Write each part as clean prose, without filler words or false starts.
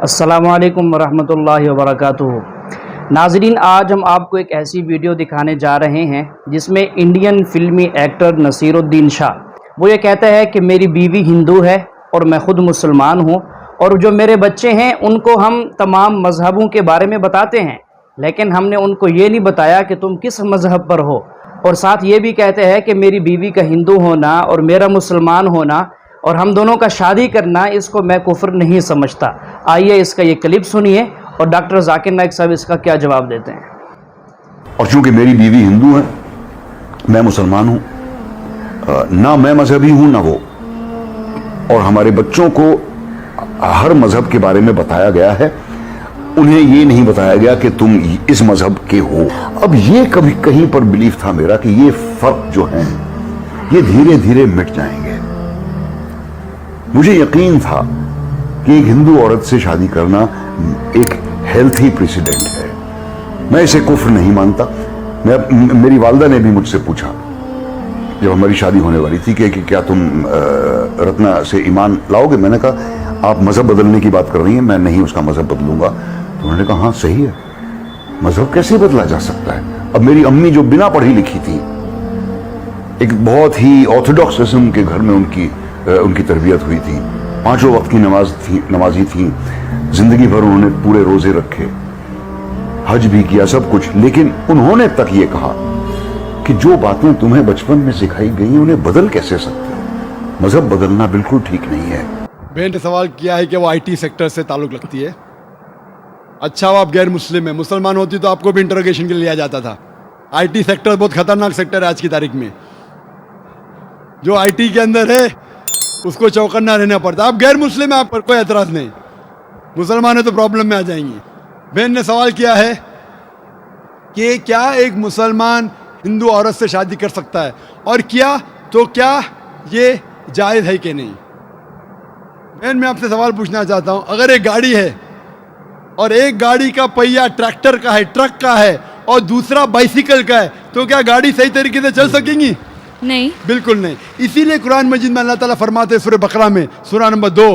السلام علیکم ورحمۃ اللہ وبرکاتہ۔ ناظرین، آج ہم آپ کو ایک ایسی ویڈیو دکھانے جا رہے ہیں جس میں انڈین فلمی ایکٹر نصیر الدین شاہ وہ یہ کہتا ہے کہ میری بیوی ہندو ہے اور میں خود مسلمان ہوں، اور جو میرے بچے ہیں ان کو ہم تمام مذہبوں کے بارے میں بتاتے ہیں، لیکن ہم نے ان کو یہ نہیں بتایا کہ تم کس مذہب پر ہو۔ اور ساتھ یہ بھی کہتے ہیں کہ میری بیوی کا ہندو ہونا اور میرا مسلمان ہونا اور ہم دونوں کا شادی کرنا، اس کو میں کفر نہیں سمجھتا۔ آئیے اس کا یہ کلپ سنیے اور ڈاکٹر ذاکر نائک صاحب اس کا کیا جواب دیتے ہیں۔ اور چونکہ میری بیوی ہندو ہے، میں مسلمان ہوں، نہ میں مذہبی ہوں نہ وہ، اور ہمارے بچوں کو ہر مذہب کے بارے میں بتایا گیا ہے، انہیں یہ نہیں بتایا گیا کہ تم اس مذہب کے ہو۔ اب یہ کبھی کہیں پر بلیف تھا میرا کہ یہ فرق جو ہیں یہ دھیرے دھیرے مٹ جائیں گے۔ مجھے یقین تھا کہ ایک ہندو عورت سے شادی کرنا ایک ہیلتھی پریسیڈنٹ ہے، میں اسے کفر نہیں مانتا۔ میری والدہ نے بھی مجھ سے پوچھا جب ہماری شادی ہونے والی تھی کہ کیا تم رتنا سے ایمان لاؤ گے؟ میں نے کہا آپ مذہب بدلنے کی بات کر رہی ہیں، میں نہیں اس کا مذہب بدلوں گا۔ تو انہوں نے کہا ہاں صحیح ہے، مذہب کیسے بدلا جا سکتا ہے؟ اب میری امی جو بنا پڑھی لکھی تھی، ایک بہت ہی آرتھوڈاکس قسم کے گھر میں ان کی تربیت ہوئی تھی، 5 وقت کی نمازی تھیں، زندگی بھر انہوں نے پورے روزے رکھے، حج بھی کیا، سب کچھ، لیکن انہوں نے تک یہ کہا کہ جو باتیں تمہیں بچپن میں سکھائی گئی انہیں بدل کیسے سکتے ہیں؟ مذہب بدلنا بالکل ٹھیک نہیں ہے۔ بہن نے سوال کیا ہے کہ وہ IT سیکٹر سے تعلق رکھتی ہے۔ اچھا، وہ آپ غیر مسلم ہیں، مسلمان ہوتی تو آپ کو بھی انٹروگیشن کے لیے لیا جاتا تھا۔ IT سیکٹر بہت خطرناک سیکٹر ہے آج کی تاریخ میں۔ جو IT کے اندر ہے اس کو چوکنا رہنا پڑتا۔ آپ غیر مسلم ہیں، آپ پر کوئی اعتراض نہیں، مسلمان ہیں تو پرابلم میں آ جائیں گے۔ بہن نے سوال کیا ہے کہ کیا ایک مسلمان ہندو عورت سے شادی کر سکتا ہے، اور کیا یہ جائز ہے کہ نہیں؟ بہن، میں آپ سے سوال پوچھنا چاہتا ہوں، اگر ایک گاڑی ہے اور ایک گاڑی کا پہیا ٹریکٹر کا ہے، ٹرک کا ہے، اور دوسرا بائسیکل کا ہے، تو کیا گاڑی صحیح طریقے سے چل سکیں گی؟ نہیں، بالکل نہیں۔ اسی لیے قرآن مجید میں اللہ تعالیٰ فرماتے ہیں، سورہ بقرہ میں سورہ نمبر 2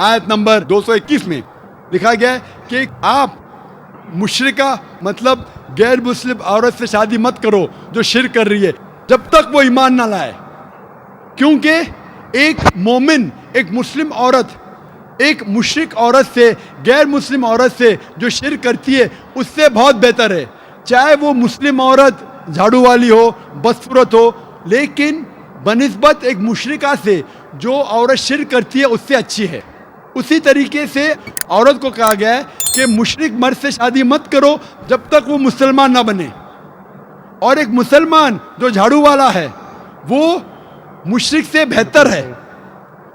آیت نمبر 221 میں لکھا گیا ہے کہ آپ مشرکہ مطلب غیر مسلم عورت سے شادی مت کرو جو شرک کر رہی ہے جب تک وہ ایمان نہ لائے، کیونکہ ایک مومن، ایک مسلم عورت ایک مشرک عورت سے، غیر مسلم عورت سے جو شرک کرتی ہے اس سے بہت بہتر ہے، چاہے وہ مسلم عورت جھاڑو والی ہو، بدصورت ہو، لیکن بنسبت ایک مشرکہ سے جو عورت شرک کرتی ہے اس سے اچھی ہے۔ اسی طریقے سے عورت کو کہا گیا ہے کہ مشرک مرد سے شادی مت کرو جب تک وہ مسلمان نہ بنے، اور ایک مسلمان جو جھاڑو والا ہے وہ مشرک سے بہتر ہے،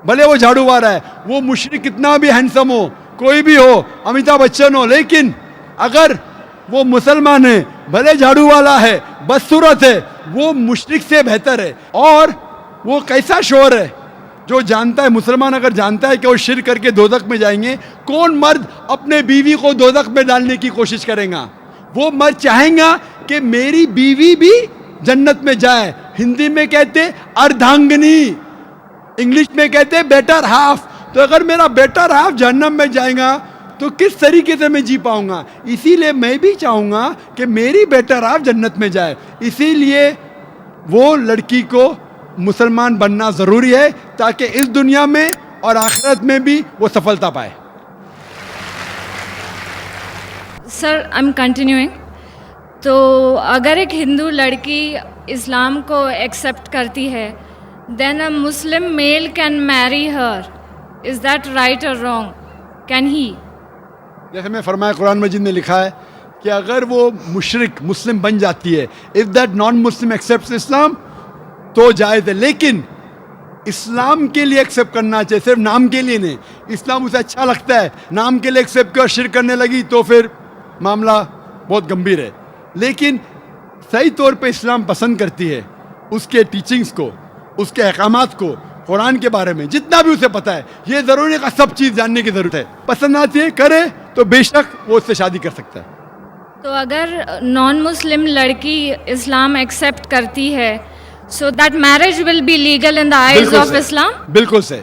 بھلے وہ جھاڑو والا ہے، وہ مشرک کتنا بھی ہینڈسم ہو، کوئی بھی ہو، امیتابھ بچن ہو، لیکن اگر وہ مسلمان ہے، بھلے جھاڑو والا ہے، بدصورت ہے، وہ مشرک سے بہتر ہے۔ اور وہ کیسا شوہر ہے جو جانتا ہے، مسلمان اگر جانتا ہے کہ وہ شرک کر کے دوزخ میں جائیں گے، کون مرد اپنے بیوی کو دوزخ میں ڈالنے کی کوشش کرے گا؟ وہ مرد چاہیں گا کہ میری بیوی بھی جنت میں جائے۔ ہندی میں کہتے اردھانگنی، انگلش میں کہتے بیٹر ہاف۔ تو اگر میرا بیٹر ہاف جہنم میں جائے گا تو کس طریقے سے میں جی پاؤں گا؟ اسی لیے میں بھی چاہوں گا کہ میری بیٹر ہاف جنت میں جائے، اسی لیے وہ لڑکی کو مسلمان بننا ضروری ہے تاکہ اس دنیا میں اور آخرت میں بھی وہ سفلتا پائے۔ سر آئی ایم کنٹینیوئنگ۔ تو اگر ایک ہندو لڑکی اسلام کو ایکسیپٹ کرتی ہے، دین اے مسلم میل کین میری ہر، از دیٹ رائٹ اور رانگ؟ Can he? جیسے میں فرمایا، قرآن مجید میں لکھا ہے کہ اگر وہ مشرک مسلم بن جاتی ہے، if that non Muslim accepts اسلام تو جائز ہے، لیکن اسلام کے لیے ایکسیپٹ کرنا چاہیے، صرف نام کے لیے نہیں۔ اسلام اسے اچھا لگتا ہے، نام کے لیے ایکسیپٹ کیا اور شرک کرنے لگی تو پھر معاملہ بہت گمبھیر ہے۔ لیکن صحیح طور پہ اسلام پسند کرتی ہے اس کے ٹیچنگز کو، اس کے احکامات کو، قرآن کے بارے میں جتنا بھی اسے پتہ ہے، یہ ضروری ہے، سب چیز جاننے کی ضرورت ہے۔ پسند آتی ہے کرے تو بے شک وہ اس سے شادی کر سکتا ہے۔ تو اگر نان مسلم لڑکی اسلام ایکسیپٹ کرتی ہے، so that marriage will be legal in the eyes of Islam? بالکل صحیح،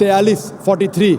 43